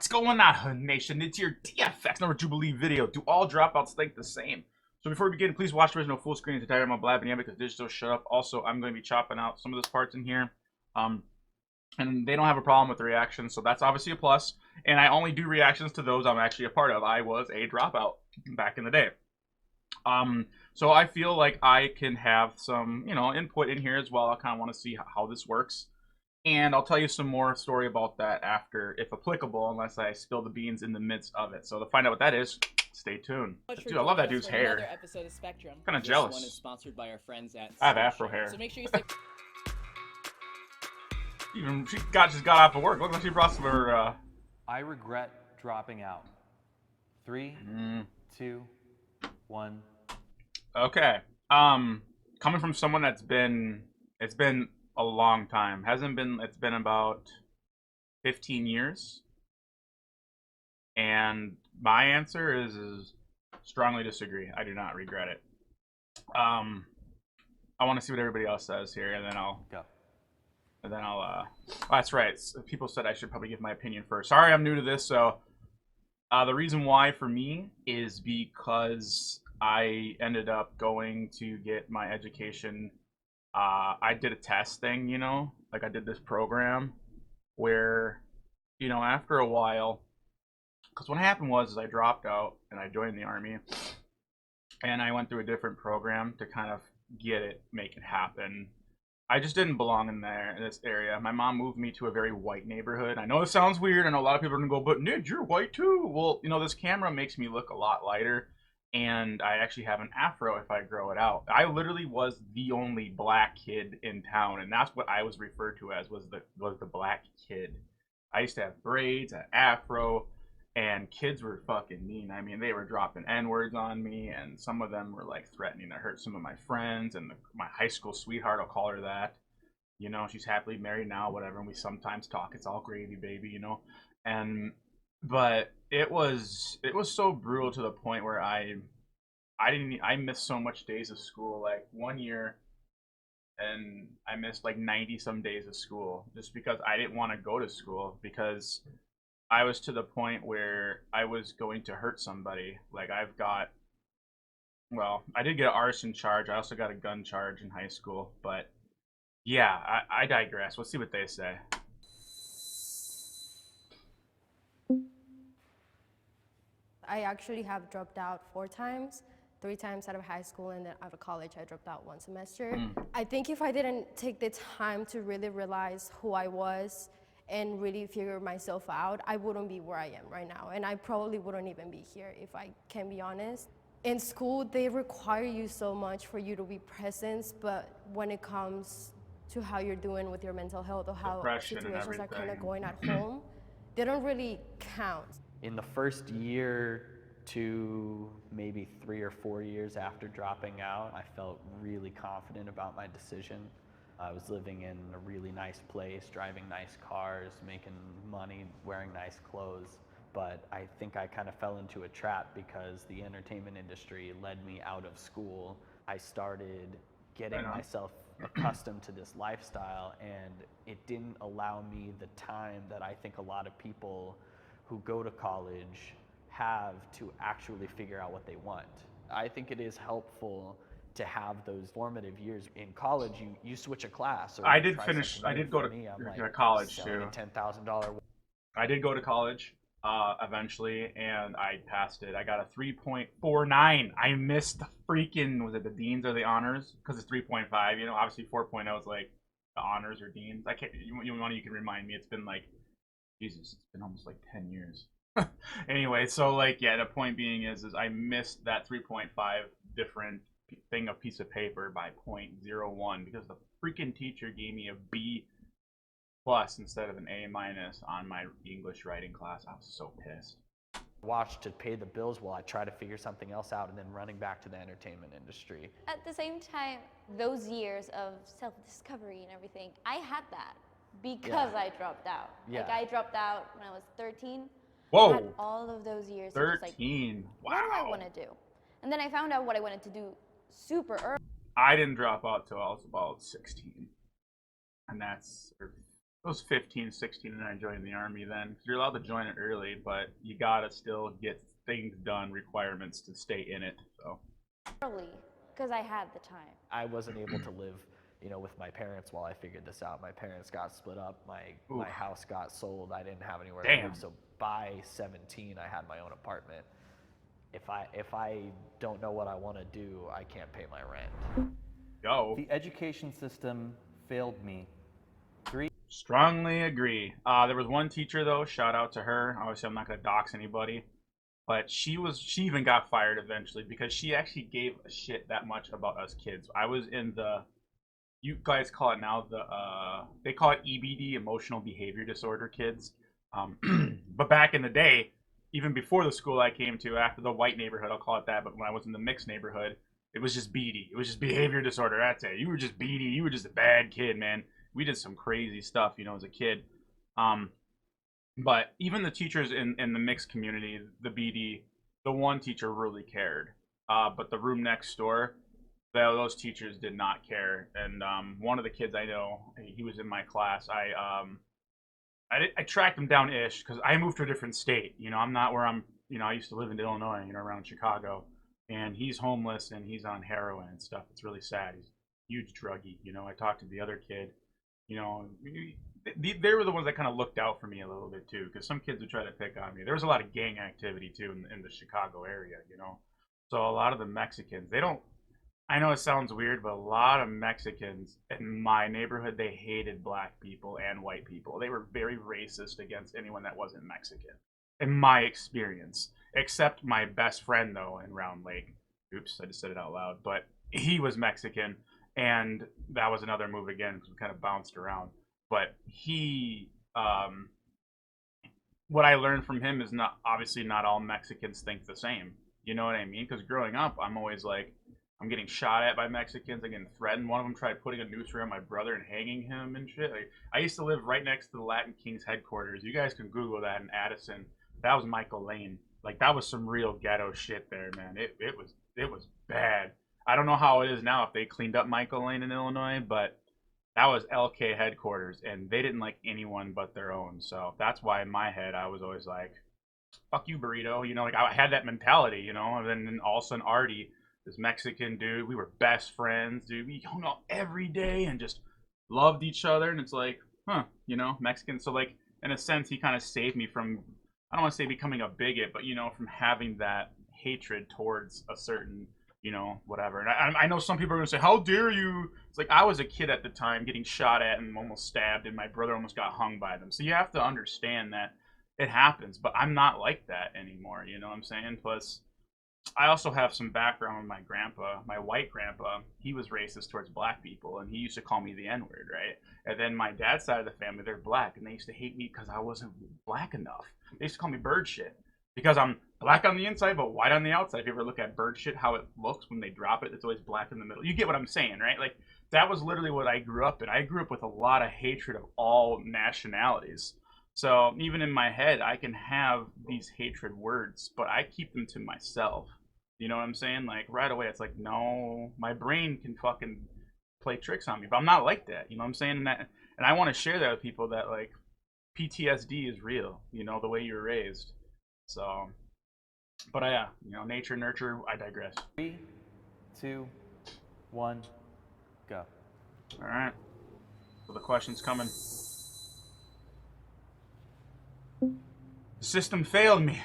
What's going on, nation? It's your DFX number Jubilee video. Do all dropouts think the same? So before we begin, please watch the original full screen to tire my blabbing yeah, because digital shut up. Also, I'm going to be chopping out some of those parts in here. And they don't have a problem with the reactions, so that's obviously a plus. And I only do reactions to those I'm actually a part of. I was a dropout back in the day. So I feel like I can have some, input in here as well. I kind of want to see how this works. And I'll tell you some more story about that after, if applicable, unless I spill the beans in the midst of it. So to find out what that is, stay tuned. Dude, I love that dude's hair. Kind of jealous. This one is sponsored by our friends at I have afro hair. So make sure you stay. She just got off of work. Look like she brought some of her. I regret dropping out. 3, 2, 1. Okay. Coming from someone it's been a long time. It's been about 15 years. And my answer is strongly disagree. I do not regret it. I want to see what everybody else says here, and then I'll go. And then I'll that's right. People said I should probably give my opinion first. Sorry, I'm new to this, so the reason why for me is because I ended up going to get my education. I did a test thing, like I did this program where, after a while, because what happened was I dropped out and I joined the Army, and I went through a different program to kind of make it happen. I just didn't belong in this area. My mom moved me to a very white neighborhood. I know it sounds weird. I know a lot of people are gonna go, but Nidge, you're white too. Well, this camera makes me look a lot lighter. And I actually have an afro if I grow it out. I literally was the only black kid in town, and that's what I was referred to as was the black kid. I used to have braids, an afro, and kids were fucking mean. I mean, they were dropping N-words on me, and some of them were like threatening to hurt some of my friends, and my high school sweetheart, I'll call her that. She's happily married now, whatever, and we sometimes talk. It's all gravy, baby, But it was so brutal to the point where I missed so much days of school. Like 1 year, and I missed like 90 some days of school just because I didn't want to go to school, because I was to the point where I was going to hurt somebody. Like I did get an arson charge. I also got a gun charge in high school. But yeah, I digress. Let's see what they say. I actually have dropped out 4 times, 3 times out of high school, and then out of college I dropped out 1 semester. I think if I didn't take the time to really realize who I was and really figure myself out, I wouldn't be where I am right now. And I probably wouldn't even be here, if I can be honest. In school, they require you so much for you to be present, but when it comes to how you're doing with your mental health or how situations are kind of going at home, they don't really count. In the first year to maybe 3 or 4 years after dropping out, I felt really confident about my decision. I was living in a really nice place, driving nice cars, making money, wearing nice clothes. But I think I kind of fell into a trap because the entertainment industry led me out of school. I started getting myself accustomed to this lifestyle, and it didn't allow me the time that I think a lot of people who go to college have to actually figure out what they want. I think it is helpful to have those formative years. In college, you switch a class. Or I did go to college too. $10,000. I did go to college eventually, and I passed it. I got a 3.49. I missed the freaking, was it the deans or the honors? Because it's 3.5, obviously 4.0 is like the honors or deans. I can't, you can remind me. It's been like, Jesus, it's been almost like 10 years. Anyway, so the point being is I missed that 3.5 different piece of paper by 0.01 because the freaking teacher gave me a B+ instead of an A- on my English writing class. I was so pissed. Watch to pay the bills while I try to figure something else out, and then running back to the entertainment industry. At the same time, those years of self-discovery and everything, I had that because I dropped out. Yeah. Like I dropped out when I was 13. Whoa. I had all of those years. 13. Wow. What do I want to do? And then I found out what I wanted to do super early. I didn't drop out till I was about 16. And that's I was 15, 16, and I joined the Army then. 'Cause you're allowed to join it early, but you gotta still get things done, requirements to stay in it. So Early, because I had the time. I wasn't able to live, with my parents while I figured this out. My parents got split up. My house got sold. I didn't have anywhere to Damn. live. So by 17, I had my own apartment. If I don't know what I want to do, I can't pay my rent. go. The education system failed me. Strongly agree. There was one teacher though. Shout out to her. Obviously, I'm not gonna dox anybody, but she even got fired eventually because she actually gave a shit that much about us kids. I was in you guys call it now they call it EBD, emotional behavior disorder kids. But back in the day, even before the school I came to, after the white neighborhood, I'll call it that. But when I was in the mixed neighborhood, it was just BD. It was just behavior disorder. That's it. You were just BD. You were just a bad kid, man. We did some crazy stuff, as a kid. But even the teachers in the mixed community, the BD, the one teacher really cared. But the room next door, those teachers did not care. And one of the kids I know, he was in my class. I tracked him down-ish because I moved to a different state. I'm not where I'm. I used to live in Illinois, around Chicago, and he's homeless and he's on heroin and stuff. It's really sad. He's a huge druggie. I talked to the other kid. They were the ones that kind of looked out for me a little bit too, because some kids would try to pick on me. There was a lot of gang activity too in the Chicago area. So a lot of the Mexicans, they don't. I know it sounds weird, but a lot of Mexicans in my neighborhood, they hated black people and white people. They were very racist against anyone that wasn't Mexican, in my experience. Except my best friend, though, in Round Lake. Oops, I just said it out loud. But he was Mexican, and that was another move again, because we kind of bounced around. But what I learned from him is obviously not all Mexicans think the same. You know what I mean? Because growing up, I'm always like, I'm getting shot at by Mexicans. I'm getting threatened. One of them tried putting a noose around my brother and hanging him and shit. I used to live right next to the Latin Kings headquarters. You guys can Google that in Addison. That was Michael Lane. That was some real ghetto shit there, man. It was bad. I don't know how it is now if they cleaned up Michael Lane in Illinois, but that was LK headquarters, and they didn't like anyone but their own. So that's why in my head I was always like, fuck you, burrito. I had that mentality, and then all of a sudden Artie, this Mexican dude, we were best friends, dude. We hung out every day and just loved each other. And it's like, Mexican. So, in a sense, he kind of saved me from, I don't want to say becoming a bigot, but, from having that hatred towards a certain, whatever. And I know some people are going to say, how dare you? It's like, I was a kid at the time getting shot at and almost stabbed, and my brother almost got hung by them. So you have to understand that it happens, but I'm not like that anymore. You know what I'm saying? Plus, I also have some background with my grandpa, my white grandpa. He was racist towards black people, and he used to call me the N-word, right? And then my dad's side of the family, they're black, and they used to hate me because I wasn't black enough. They used to call me bird shit because I'm black on the inside but white on the outside. If you ever look at bird shit, how it looks when they drop it, it's always black in the middle. You get what I'm saying, right? That was literally what I grew up in. I grew up with a lot of hatred of all nationalities. So even in my head, I can have these hatred words, but I keep them to myself. You know what I'm saying? Right away, it's like, no, my brain can fucking play tricks on me, but I'm not like that. You know what I'm saying? And I want to share that with people that, PTSD is real, the way you were raised. So, but yeah, nature, nurture, I digress. 3, 2, 1, go. All right. So the question's coming. The system failed me.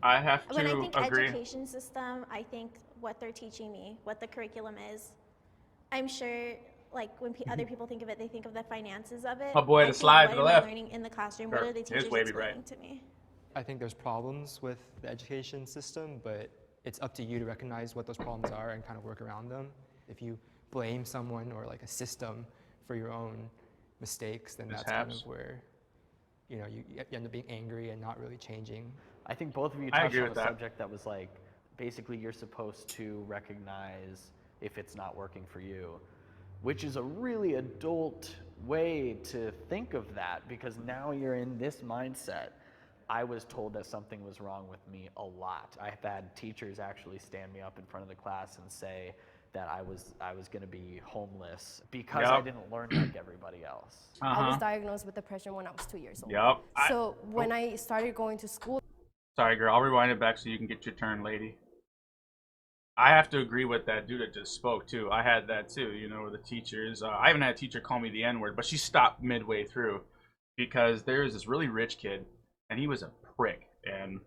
I have to When I think agree. education system, I think what they're teaching me, what the curriculum is. I'm sure, when other people think of it, they think of the finances of it. Oh boy, I the think, slide to what the am I left. learning in the classroom? Sure. What are the Here's teachers Wavy explaining right. to me? I think there's problems with the education system, but it's up to you to recognize what those problems are and kind of work around them. If you blame someone or a system for your own mistakes, then that's kind of where you end up being angry and not really changing. I think both of you I touched agree on with a that. subject that was basically you're supposed to recognize if it's not working for you, which is a really adult way to think of that, because now you're in this mindset. I was told that something was wrong with me a lot. I've had teachers actually stand me up in front of the class and say, that I was going to be homeless because I didn't learn like everybody else. I was diagnosed with depression when I was 2 years old. Yep. So when I started going to school. Sorry, girl. I'll rewind it back so you can get your turn, lady. I have to agree with that dude that just spoke, too. I had that, too, you know, where the teachers... I even had a teacher call me the N-word, but she stopped midway through because there was this really rich kid, and he was a prick. And,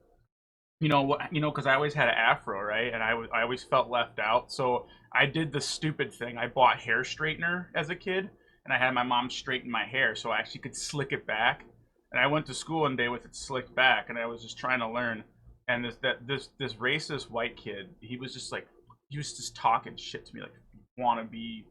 you know, what? You know, because I always had an afro, right? And I always felt left out. So I did the stupid thing. I bought hair straightener as a kid, and I had my mom straighten my hair so I actually could slick it back. And I went to school one day with it slicked back, and I was just trying to learn. And this racist white kid, he was just talking shit to me, like, wanna be,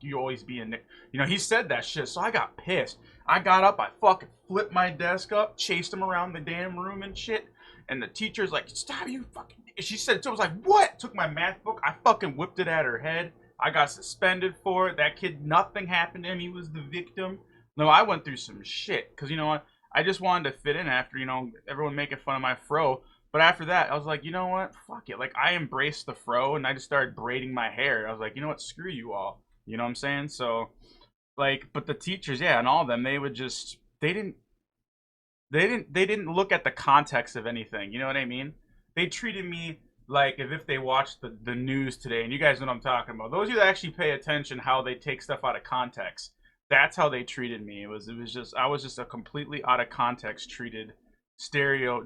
you always be a Nick. You know, he said that shit, so I got pissed. I got up, I fucking flipped my desk up, chased him around the damn room and shit. And the teacher's like, stop, you fucking. She said it, so I was like, what? Took my math book, I fucking whipped it at her head. I got suspended for it. That kid, nothing happened to him. He was the victim. No, I went through some shit, because, you know what? I just wanted to fit in after, you know, everyone making fun of my fro. But after that, I was like, you know what? Fuck it. Like, I embraced the fro, and I just started braiding my hair. I was like, you know what? Screw you all. You know what I'm saying? So, like, but the teachers, yeah, and all of them, they would just, they didn't look at the context of anything. You know what I mean? They treated me like if they watched the news today, and you guys know what I'm talking about. Those of you that actually pay attention how they take stuff out of context, that's how they treated me. It was just, I was just a completely out of context treated,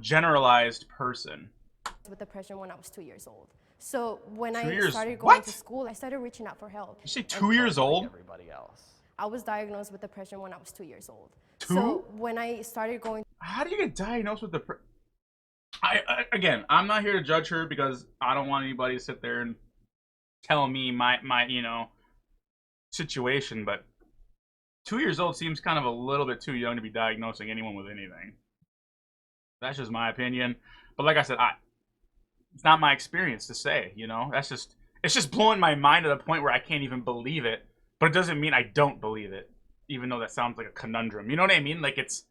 generalized person. With depression when I was 2 years old. So when 2 I years? started going What? to school, I started reaching out for help. You say 2 years old? Like everybody else. I was diagnosed with depression when I was 2 years old. Two? So when I started going. How do you get diagnosed with depression? Again, I'm not here to judge her because I don't want anybody to sit there and tell me my you know, situation, but 2 years old seems kind of a little bit too young to be diagnosing anyone with anything. That's just my opinion. But like I said, it's not my experience to say, you know? It's just blowing my mind to the point where I can't even believe it. But it doesn't mean I don't believe it, even though that sounds like a conundrum. You know what I mean? Like, it's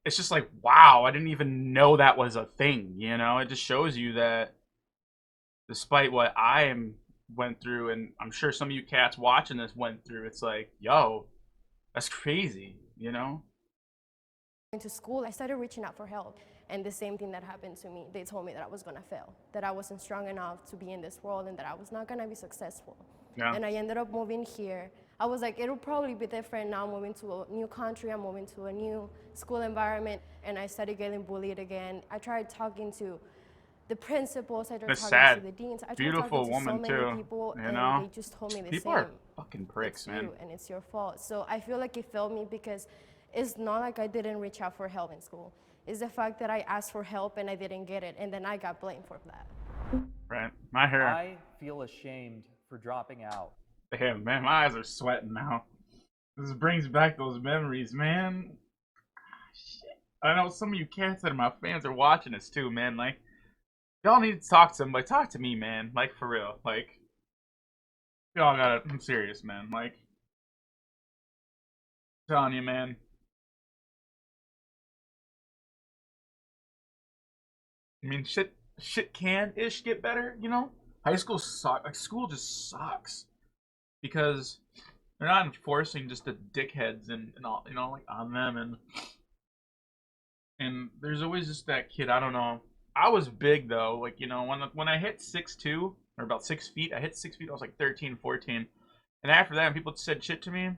just like, wow, I didn't even know that was a thing, you know? It just shows you that despite what I went through, and I'm sure some of you cats watching this went through, it's like, yo, that's crazy, you know? Going to school, I started reaching out for help. And the same thing that happened to me, they told me that I was gonna fail, that I wasn't strong enough to be in this world, and that I was not gonna be successful. Yeah. And I ended up moving here. I was like, it'll probably be different now. I'm moving to a new country, I'm moving to a new school environment, and I started getting bullied again. I tried talking to the principals, I tried It's talking sad. to the deans, I tried Beautiful talking to so woman, many too, people, you and know? they just told me the People same. are fucking pricks, It's man. you, and it's your fault. So I feel like it failed me because it's not like I didn't reach out for help in school. It's the fact that I asked for help and I didn't get it, and then I got blamed for that. Right. My hair. I feel ashamed for dropping out. Damn, man, my eyes are sweating now. This brings back those memories, man. Shit. I know some of you cats that are my fans are watching this too, man. Like, y'all need to talk to somebody. Talk to me, man. Like, for real. Like, y'all gotta. I'm serious, man. Like, I'm telling you, man. I mean, shit can-ish get better, you know? High school sucks. Like, school just sucks. Because they're not enforcing just the dickheads and all, you know, like, on them. And there's always just that kid, I don't know. I was big, though. Like, you know, when I hit 6'2", or about 6 feet, I hit 6 feet, I was like 13, 14. And after that, when people said shit to me,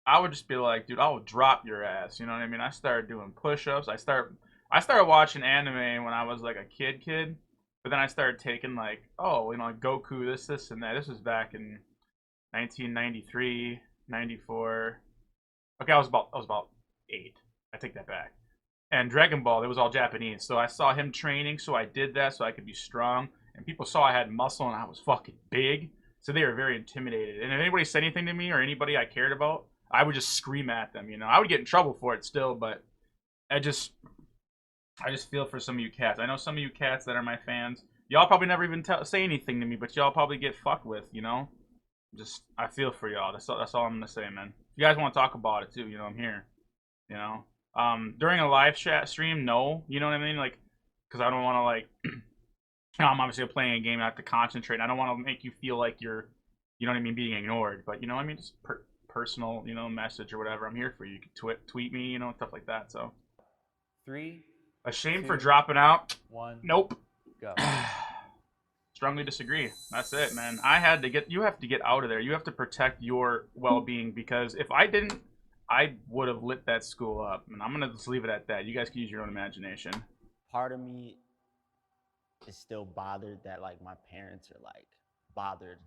I would just be like, dude, I will drop your ass. You know what I mean? I started doing push-ups. I started watching anime when I was like a kid, but then I started taking like, oh, you know, like Goku, this, and that. This was back in 1993, 94. Okay, I was about 8. I take that back. And Dragon Ball, it was all Japanese, so I saw him training, so I did that so I could be strong. And people saw I had muscle and I was fucking big, so they were very intimidated. And if anybody said anything to me or anybody I cared about, I would just scream at them. You know, I would get in trouble for it still, but I just feel for some of you cats. I know some of you cats that are my fans. Y'all probably never even say anything to me, but y'all probably get fucked with, you know? I feel for y'all. That's all I'm gonna say, man. If you guys want to talk about it too, you know, I'm here. You know? During a live chat stream, no. You know what I mean? Like, because I don't want to, like, you know, I'm obviously playing a game, I have to concentrate. I don't want to make you feel like you're you know what I mean, being ignored. But you know what I mean, just personal, you know, message or whatever. I'm here for you. You can tweet me, you know, stuff like that. So 3, ashamed for 2, dropping out. 1, Nope. go. Strongly disagree. That's it, man. I had to get. You have to get out of there. You have to protect your well-being, because if I didn't, I would have lit that school up. And I'm gonna just leave it at that. You guys can use your own imagination. Part of me is still bothered that like my parents are like bothered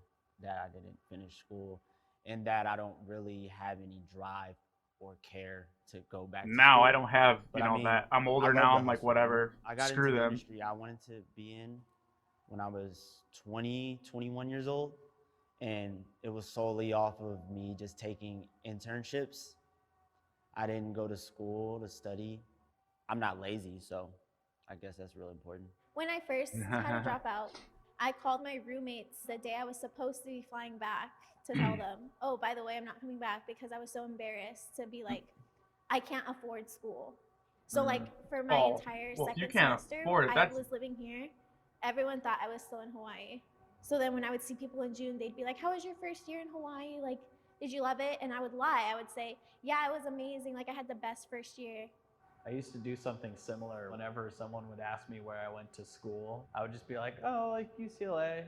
that I didn't finish school and that I don't really have any drive or care to go back to Now school. I don't have, But you I know, mean, that. I'm I older love now. the I'm like, hustle, whatever. I got Screw into the them. industry I wanted to be in when I was 20, 21 years old. And it was solely off of me just taking internships. I didn't go to school to study. I'm not lazy, so I guess that's really important. When I first had a dropout, I called my roommates the day I was supposed to be flying back to tell them, oh, by the way, I'm not coming back, because I was so embarrassed to be like, I can't afford school. So like for my entire well, if you second can't semester, afford it, I that's was living here. Everyone thought I was still in Hawaii. So then when I would see people in June, they'd be like, how was your first year in Hawaii? Like, did you love it? And I would lie. I would say, yeah, it was amazing. Like I had the best first year. I used to do something similar. Whenever someone would ask me where I went to school, I would just be like, oh, like UCLA.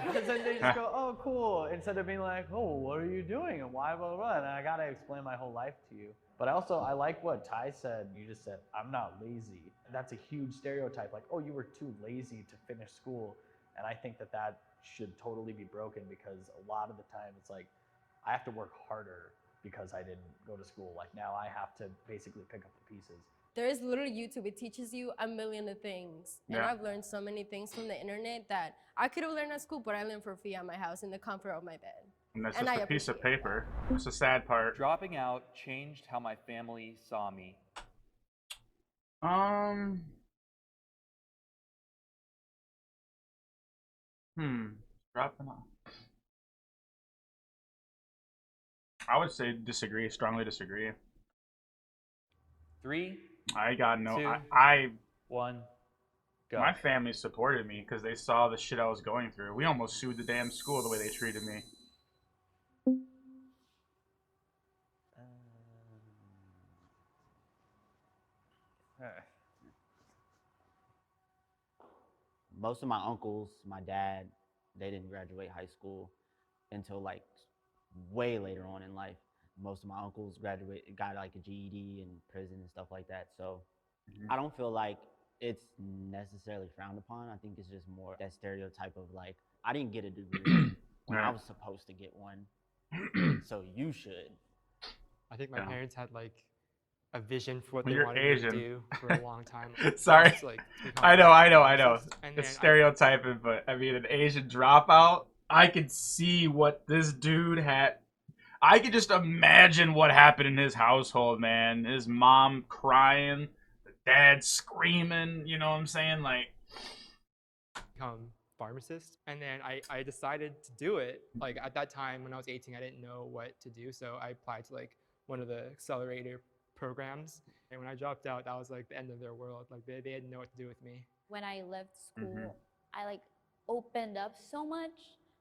Because then they just go, oh, cool. Instead of being like, oh, what are you doing and why, blah, blah, blah. And I got to explain my whole life to you. But also, I like what Ty said. You just said, I'm not lazy. That's a huge stereotype. Like, oh, you were too lazy to finish school. And I think that that should totally be broken, because a lot of the time it's like, I have to work harder because I didn't go to school. Like now I have to basically pick up the pieces. There is literally YouTube. It teaches you a million of things. And Yeah. I've learned so many things from the internet that I could have learned at school, but I learned for free at my house in the comfort of my bed. And that's And just I a piece of appreciate paper. That's the sad part. Dropping out changed how my family saw me. Dropping off. I would say disagree. Strongly disagree. 3, I got no. 2, I 1, go. my family supported me because they saw the shit I was going through. We almost sued the damn school the way they treated me. Most of my uncles, my dad, they didn't graduate high school until like way later on in life. Most of my uncles got like a GED in prison and stuff like that. So I don't feel like it's necessarily frowned upon. I think it's just more that stereotype of like, I didn't get a degree when I was supposed to get one, so you should. I think my parents had like a vision for what When they you're wanted Asian. me to do for a long time. Sorry. Just, like, to become I know. and It's then stereotyping, but I mean, an Asian dropout, I could see what this dude had. I could just imagine what happened in his household, man. His mom crying, the dad screaming, you know what I'm saying? Like, become pharmacist, and then I decided to do it. Like at that time when I was 18, I didn't know what to do, so I applied to like one of the accelerator programs, and when I dropped out, that was like the end of their world. Like they didn't know what to do with me. When I left school, I like opened up so much.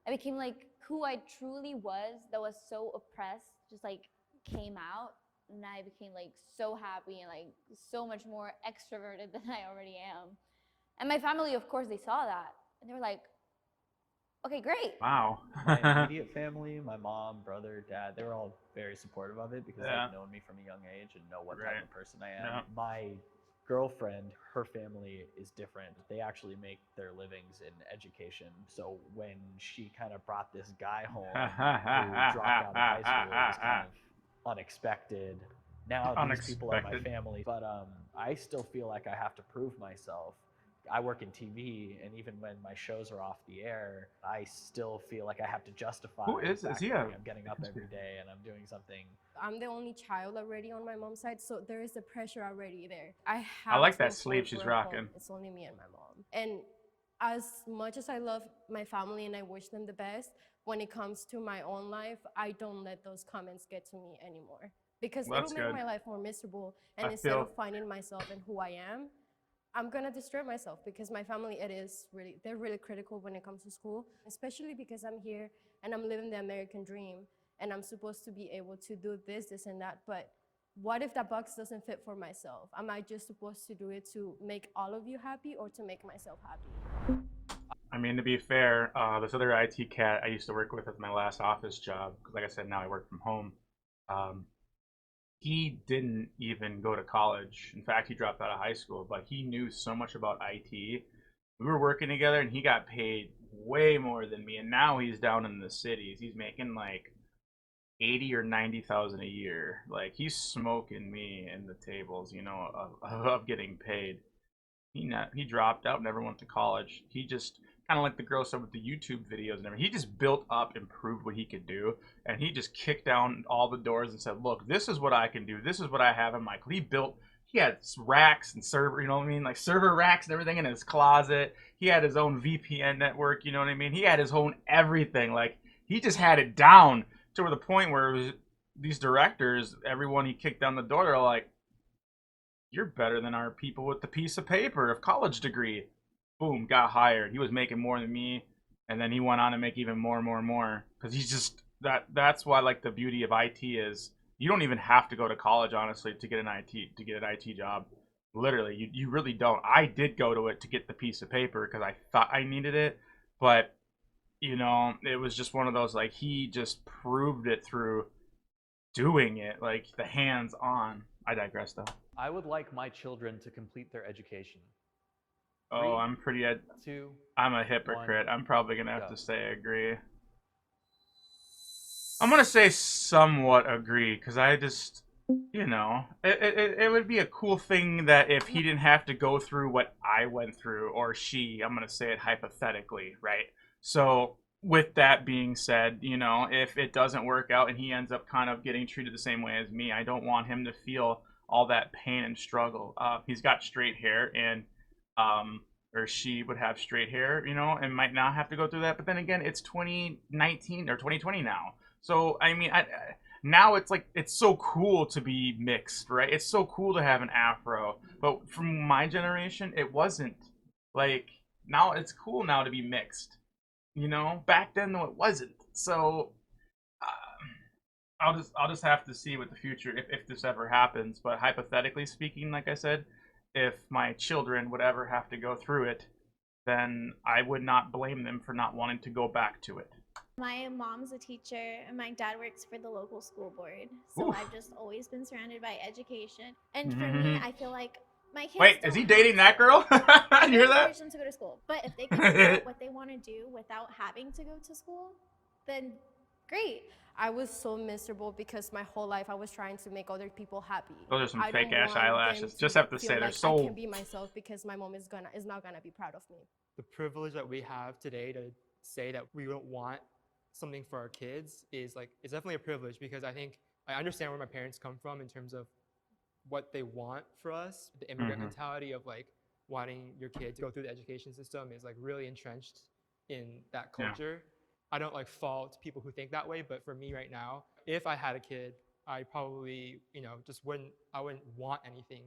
I became like who I truly was, that was so oppressed, just like came out, and I became like so happy and like so much more extroverted than I already am. And my family, of course, they saw that and they were like, okay, great. wow. My immediate family, my mom, brother, dad, they were all very supportive of it because Yeah. they've known me from a young age and know what Right. type of person I am. Yeah. My girlfriend, her family is different. They actually make their livings in education. So when she kind of brought this guy home who dropped out of high school, it was kind of unexpected. Now these people are my Unexpected. family, but I still feel like I have to prove myself. I work in TV, and even when my shows are off the air, I still feel like I have to justify. Who is- the is fact he that, a- like, I'm getting up every day and I'm doing something. I'm the only child already on my mom's side, so there is the pressure already there. I like have that to sleeve afford she's for a home. rocking. It's only me and my mom. And as much as I love my family and I wish them the best, when it comes to my own life, I don't let those comments get to me anymore. Because Well, that's it'll make good. my life more miserable. And I instead feel- of finding myself and who I am, I'm gonna destroy myself because my family, they're really critical when it comes to school, especially because I'm here and I'm living the American dream and I'm supposed to be able to do this and that, but what if that box doesn't fit for myself? Am I just supposed to do it to make all of you happy or to make myself happy? I mean, to be fair, this other IT cat I used to work with at my last office job, because like I said, now I work from home. He didn't even go to college. In fact, he dropped out of high school, but he knew so much about IT. We were working together, and he got paid way more than me. And now he's down in the cities. He's making like 80 or 90,000 a year. Like he's smoking me in the tables, you know, of getting paid. He dropped out, never went to college. He just kind of like the girl said with the YouTube videos and everything. He just built up and proved what he could do, and he just kicked down all the doors and said, "Look, this is what I can do. This is what I have in my." He had racks and server, you know what I mean, like server racks and everything in his closet. He had his own VPN network, you know what I mean. He had his own everything. Like he just had it down to the point where it was, these directors, everyone he kicked down the door, they're like, "You're better than our people with the piece of paper of college degree." Boom, got hired. He was making more than me, and then he went on to make even more and more and more. Because he's just that's why like the beauty of IT is you don't even have to go to college, honestly, to get an IT job. Literally, you really don't. I did go to it to get the piece of paper because I thought I needed it, but you know, it was just one of those, like, he just proved it through doing it, like the hands on. I digress though. I would like my children to complete their education. Oh, Three, two, I'm a hypocrite. one, I'm probably gonna have go. to say agree. I'm gonna say somewhat agree because I just, you know, it would be a cool thing that if he didn't have to go through what I went through, or she, I'm gonna say it hypothetically, right? So with that being said, you know, if it doesn't work out and he ends up kind of getting treated the same way as me, I don't want him to feel all that pain and struggle. He's got straight hair, and or she would have straight hair, you know, and might not have to go through that. But then again, it's 2019 or 2020 now. So, I mean, now it's like, it's so cool to be mixed, right? It's so cool to have an afro. But from my generation, it wasn't. Like, now it's cool now to be mixed. You know? Back then, though, it wasn't. So, I'll just have to see what the future, if this ever happens. But hypothetically speaking, like I said, if my children would ever have to go through it, then I would not blame them for not wanting to go back to it. My mom's a teacher and my dad works for the local school board. So Oof. I've just always been surrounded by education. And for me, I feel like my kids Wait, is he dating that girl? You hear that? encourage them to go to school. But if they can figure out what they want to do without having to go to school, then great. I was so miserable because my whole life I was trying to make other people happy. Those are some I fake don't ass want eyelashes. them Just have to feel say they're like so. I can be myself because my mom is not gonna be proud of me. The privilege that we have today to say that we don't want something for our kids is like, it's definitely a privilege, because I think I understand where my parents come from in terms of what they want for us. The immigrant mentality of like wanting your kid to go through the education system is like really entrenched in that culture. I don't like fault people who think that way, but for me right now, if I had a kid, I probably, you know, I wouldn't want anything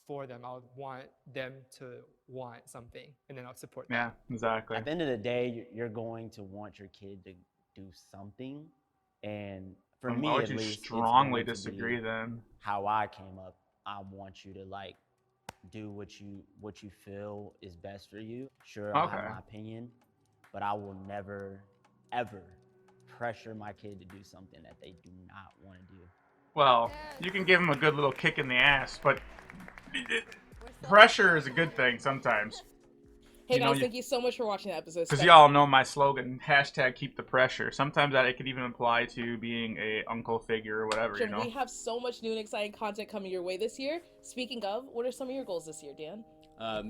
for them. I would want them to want something, and then I'll support them. Yeah, exactly. At the end of the day, you're going to want your kid to do something, and for me Why would at you least, strongly it's going to disagree be then? how I came up. I want you to like do what you feel is best for you. Sure, I'll have Okay. my opinion, but I will never ever pressure my kid to do something that they do not want to do. Well, you can give them a good little kick in the ass, but pressure is a good thing sometimes. Hey You know, guys, thank you so much for watching the episode. Because y'all know my slogan, hashtag keep the pressure. Sometimes that it could even apply to being a uncle figure or whatever, you know? We have so much new and exciting content coming your way this year. Speaking of, what are some of your goals this year, Dan?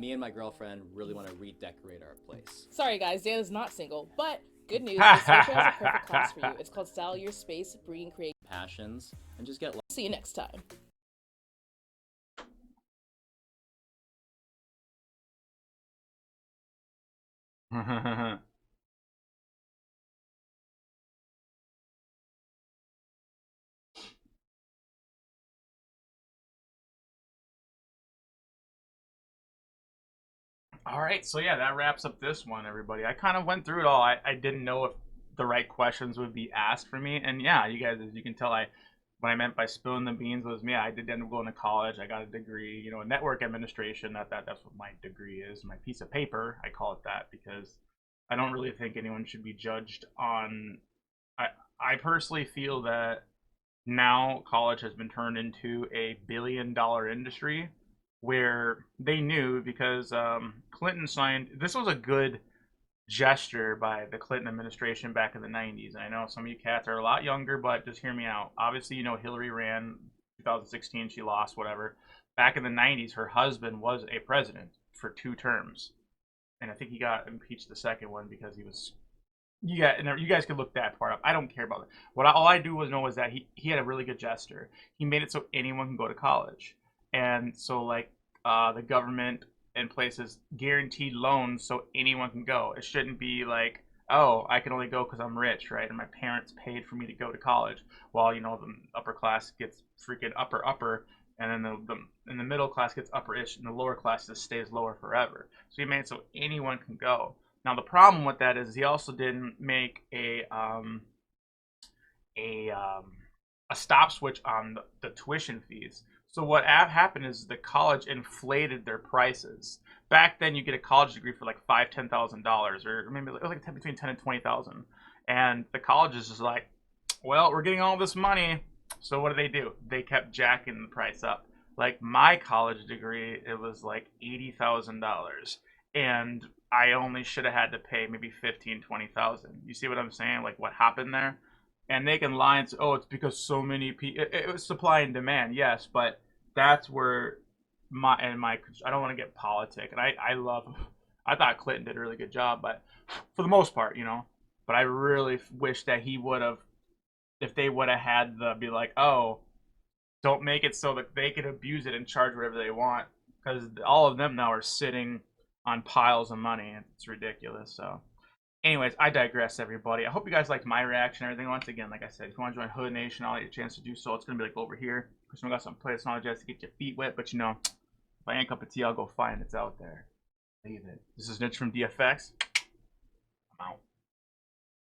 Me and my girlfriend really want to redecorate our place. Sorry guys, Dan is not single, but good news, this feature has a perfect class for you. It's called Style Your Space, Bringing Creative Passions, and just get See you next time. All right, so yeah, that wraps up this one, everybody. I kind of went through it all. I didn't know if the right questions would be asked for me, and yeah, you guys, as you can tell, what I meant by spilling the beans was, yeah, I did end up going to college. I got a degree, you know, in network administration. That's what my degree is. My piece of paper, I call it that, because I don't really think anyone should be judged on. I personally feel that now college has been turned into a billion-dollar industry where they knew because Clinton signed. This was a good gesture by the Clinton administration back in the 90s. And I know some of you cats are a lot younger, but just hear me out. Obviously, you know, Hillary ran 2016, she lost, whatever. Back in the 90s, her husband was a president for 2 terms. And I think he got impeached the second one because he was. Yeah, and you guys can look that part up. I don't care about it. All I do know is that he had a really good gesture. He made it so anyone can go to college, and so like the government and places guaranteed loans so anyone can go. It shouldn't be like, oh, I can only go because I'm rich, right? And my parents paid for me to go to college, while you know the upper class gets freaking upper, and then the middle class gets upperish, and the lower class just stays lower forever. So he made it so anyone can go. Now the problem with that is he also didn't make a stop switch on the tuition fees. So what happened is the college inflated their prices. Back then, you get a college degree for like $10,000, or maybe like between 10 and 20,000. And the college is just like, well, we're getting all this money. So what do? They kept jacking the price up. Like my college degree, it was like $80,000, and I only should have had to pay maybe 15, 20,000. You see what I'm saying? Like what happened there? And they can lie and say, "Oh, it's because so many people." It was supply and demand, yes, but that's where I don't want to get politic, and I thought Clinton did a really good job, but for the most part, you know. But I really wish that he would have, if they would have had the be like, "Oh, don't make it so that they can abuse it and charge whatever they want," because all of them now are sitting on piles of money. It's ridiculous. So. Anyways, I digress, everybody. I hope you guys liked my reaction and everything. Once again, like I said, if you want to join Hood Nation, I'll get a chance to do so. It's going to be like over here. Because we got some players knowledge to get your feet wet. But you know, if I ain't cup of tea, I'll go find it. It's out there. Leave it. This is Nidge from DFX. I'm out.